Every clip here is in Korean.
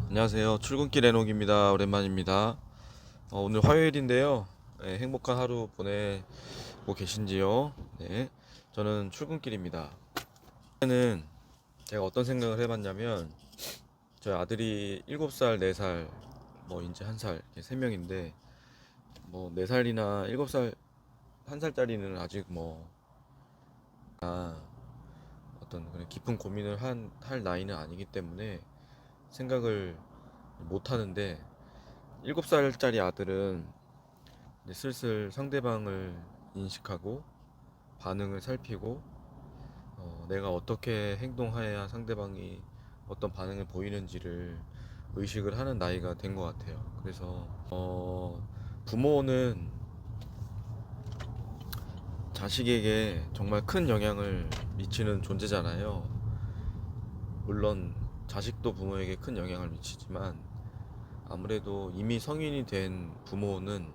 안녕하세요. 출근길 에녹입니다. 오랜만입니다. 오늘 화요일인데요. 네, 행복한 하루 보내고 계신지요? 네, 저는 출근길입니다. 오늘은 제가 어떤 생각을 해봤냐면, 저희 아들이 7살, 4살, 뭐 이제 1살, 이렇게 3명인데, 뭐 4살이나 7살, 1살짜리는 아직 뭐 어떤 그런 깊은 고민을 할 나이는 아니기 때문에 생각을 못 하는데, 7살짜리 아들은 이제 슬슬 상대방을 인식하고 반응을 살피고, 내가 어떻게 행동해야 상대방이 어떤 반응을 보이는지를 의식을 하는 나이가 된 것 같아요. 그래서 부모는 자식에게 정말 큰 영향을 미치는 존재잖아요. 물론 자식도 부모에게 큰 영향을 미치지만, 아무래도 이미 성인이 된 부모는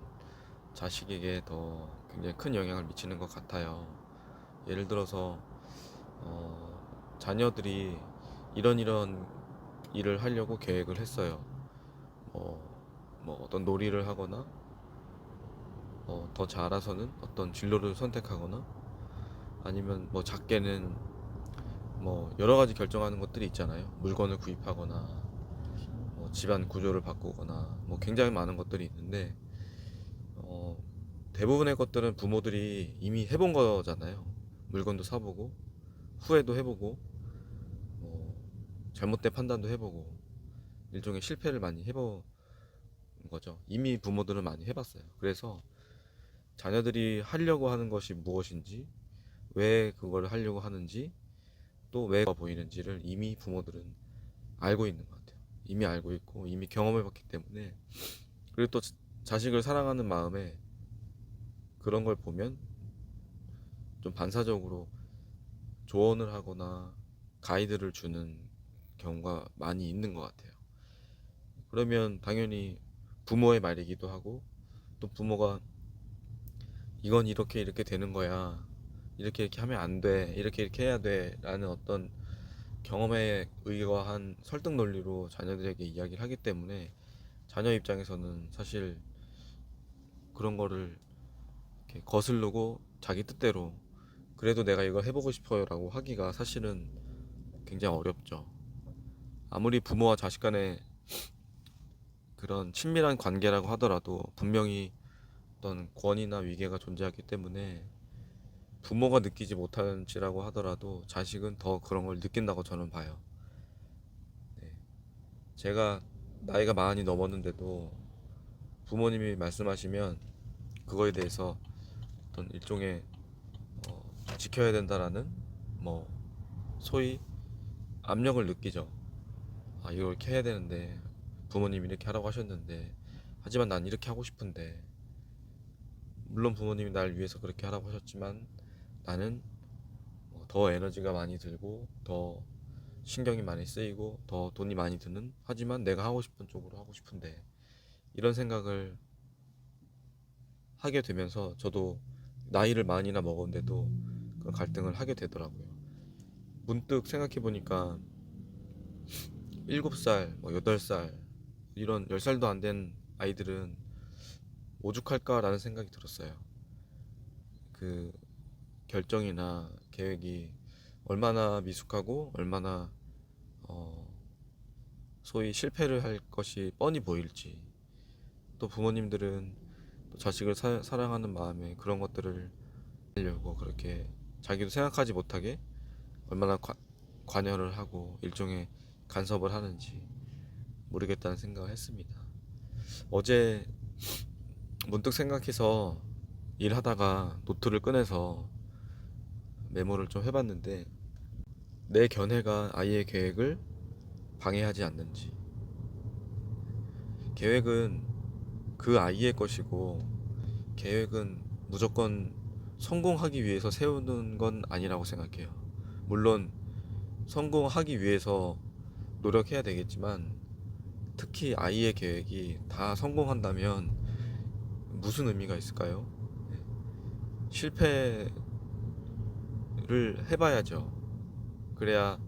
자식에게 더 굉장히 큰 영향을 미치는 것 같아요. 예를 들어서 자녀들이 이런 일을 하려고 계획을 했어요. 어떤 놀이를 하거나, 더 자라서는 어떤 진로를 선택하거나, 아니면 뭐 작게는 뭐 여러 가지 결정하는 것들이 있잖아요. 물건을 구입하거나, 뭐 집안 구조를 바꾸거나, 뭐 굉장히 많은 것들이 있는데, 어, 대부분의 것들은 부모들이 이미 해본 거잖아요. 물건도 사보고, 후회도 해보고, 뭐 잘못된 판단도 해보고, 일종의 실패를 많이 해본 거죠. 이미 부모들은 많이 해봤어요. 그래서 자녀들이 하려고 하는 것이 무엇인지, 왜 그걸 하려고 하는지, 또 왜 보이는지를 이미 부모들은 알고 있는 것 같아요. 이미 알고 있고 이미 경험해봤기 때문에, 그리고 또 자식을 사랑하는 마음에 그런 걸 보면 좀 반사적으로 조언을 하거나 가이드를 주는 경우가 많이 있는 것 같아요. 그러면 당연히 부모의 말이기도 하고, 또 부모가 이건 이렇게 이렇게 되는 거야, 이렇게 하면 안 돼, 이렇게 해야 돼 라는 어떤 경험에 의거한 설득 논리로 자녀들에게 이야기를 하기 때문에, 자녀 입장에서는 사실 그런 거를 이렇게 거스르고 자기 뜻대로 그래도 내가 이걸 해보고 싶어요 라고 하기가 사실은 굉장히 어렵죠. 아무리 부모와 자식 간에 그런 친밀한 관계라고 하더라도 분명히 어떤 권위나 위계가 존재하기 때문에, 부모가 느끼지 못하는지라고 하더라도 자식은 더 그런 걸 느낀다고 저는 봐요. 네. 제가 나이가 많이 넘었는데도 부모님이 말씀하시면 그거에 대해서 어떤 일종의 지켜야 된다라는, 뭐 소위 압력을 느끼죠. 아, 이걸 이렇게 해야 되는데, 부모님이 이렇게 하라고 하셨는데, 하지만 난 이렇게 하고 싶은데, 물론 부모님이 날 위해서 그렇게 하라고 하셨지만 나는 더 에너지가 많이 들고 더 신경이 많이 쓰이고 더 돈이 많이 드는, 하지만 내가 하고 싶은 쪽으로 하고 싶은데, 이런 생각을 하게 되면서 저도 나이를 많이나 먹었는데도 그런 갈등을 하게 되더라고요. 문득 생각해 보니까 7살, 뭐 8살, 이런 10살도 안 된 아이들은 오죽할까라는 생각이 들었어요. 그 결정이나 계획이 얼마나 미숙하고 얼마나 어, 소위 실패를 할 것이 뻔히 보일지, 또 부모님들은 또 자식을 사랑하는 마음에 그런 것들을 하려고 그렇게 자기도 생각하지 못하게 얼마나 관여를 하고 일종의 간섭을 하는지 모르겠다는 생각을 했습니다. 어제 문득 생각해서 일하다가 노트를 꺼내서 메모를 좀 해봤는데, 내 견해가 아이의 계획을 방해하지 않는지. 계획은 그 아이의 것이고, 계획은 무조건 성공하기 위해서 세우는 건 아니라고 생각해요. 물론 성공하기 위해서 노력해야 되겠지만, 특히 아이의 계획이 다 성공한다면 무슨 의미가 있을까요? 실패를 해봐야죠. 그래야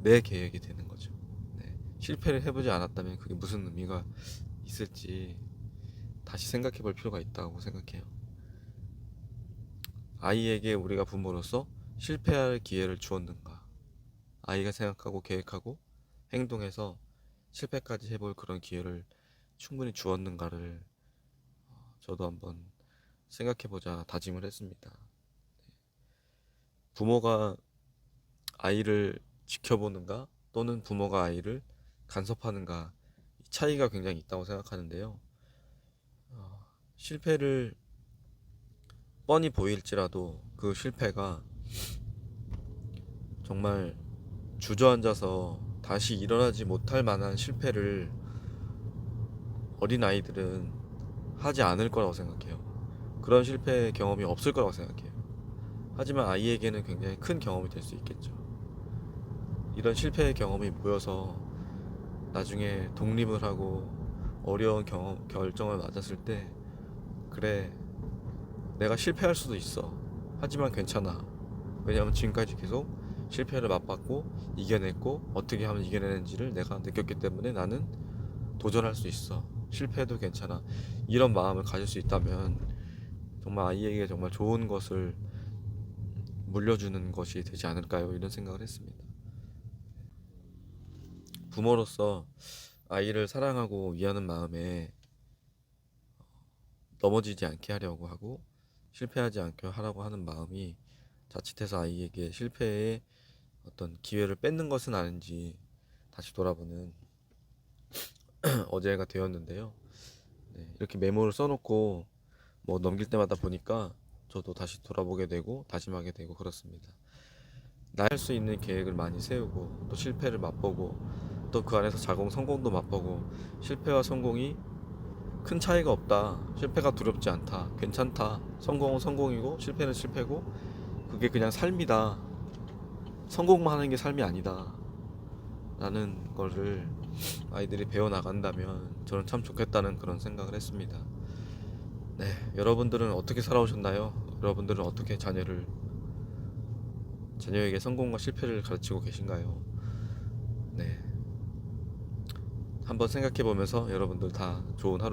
내 계획이 되는 거죠. 네. 실패를 해보지 않았다면 그게 무슨 의미가 있을지 다시 생각해 볼 필요가 있다고 생각해요. 아이에게 우리가 부모로서 실패할 기회를 주었는가? 아이가 생각하고 계획하고 행동해서 실패까지 해볼 그런 기회를 충분히 주었는가를 저도 한번 생각해보자 다짐을 했습니다. 부모가 아이를 지켜보는가 또는 부모가 아이를 간섭하는가, 이 차이가 굉장히 있다고 생각하는데요. 실패를 뻔히 보일지라도 그 실패가 정말 주저앉아서 다시 일어나지 못할 만한 실패를 어린 아이들은 하지 않을 거라고 생각해요. 그런 실패 경험이 없을 거라고 생각해요. 하지만 아이에게는 굉장히 큰 경험이 될 수 있겠죠. 이런 실패의 경험이 모여서 나중에 독립을 하고 어려운 결정을 맞았을 때, 그래, 내가 실패할 수도 있어. 하지만 괜찮아. 왜냐하면 지금까지 계속 실패를 맛봤고 이겨냈고 어떻게 하면 이겨내는지를 내가 느꼈기 때문에 나는 도전할 수 있어. 실패해도 괜찮아. 이런 마음을 가질 수 있다면 정말 아이에게 정말 좋은 것을 물려주는 것이 되지 않을까요? 이런 생각을 했습니다. 부모로서 아이를 사랑하고 위하는 마음에 넘어지지 않게 하려고 하고 실패하지 않게 하라고 하는 마음이 자칫해서 아이에게 실패의 어떤 기회를 뺏는 것은 아닌지 다시 돌아보는 어제가 되었는데요. 네, 이렇게 메모를 써놓고 뭐 넘길 때마다 보니까 저도 다시 돌아보게 되고 다짐하게 되고 그렇습니다. 나 할 수 있는 계획을 많이 세우고 또 실패를 맛보고 또 그 안에서 자공 성공도 맛보고 실패와 성공이 큰 차이가 없다. 실패가 두렵지 않다. 괜찮다. 성공은 성공이고 실패는 실패고 그게 그냥 삶이다. 성공만 하는 게 삶이 아니다. 라는 거를 아이들이 배워나간다면 저는 참 좋겠다는 그런 생각을 했습니다. 네, 여러분들은 어떻게 살아오셨나요? 여러분들은 어떻게 자녀에게 성공과 실패를 가르치고 계신가요? 네, 한번 생각해 보면서 여러분들 다 좋은 하루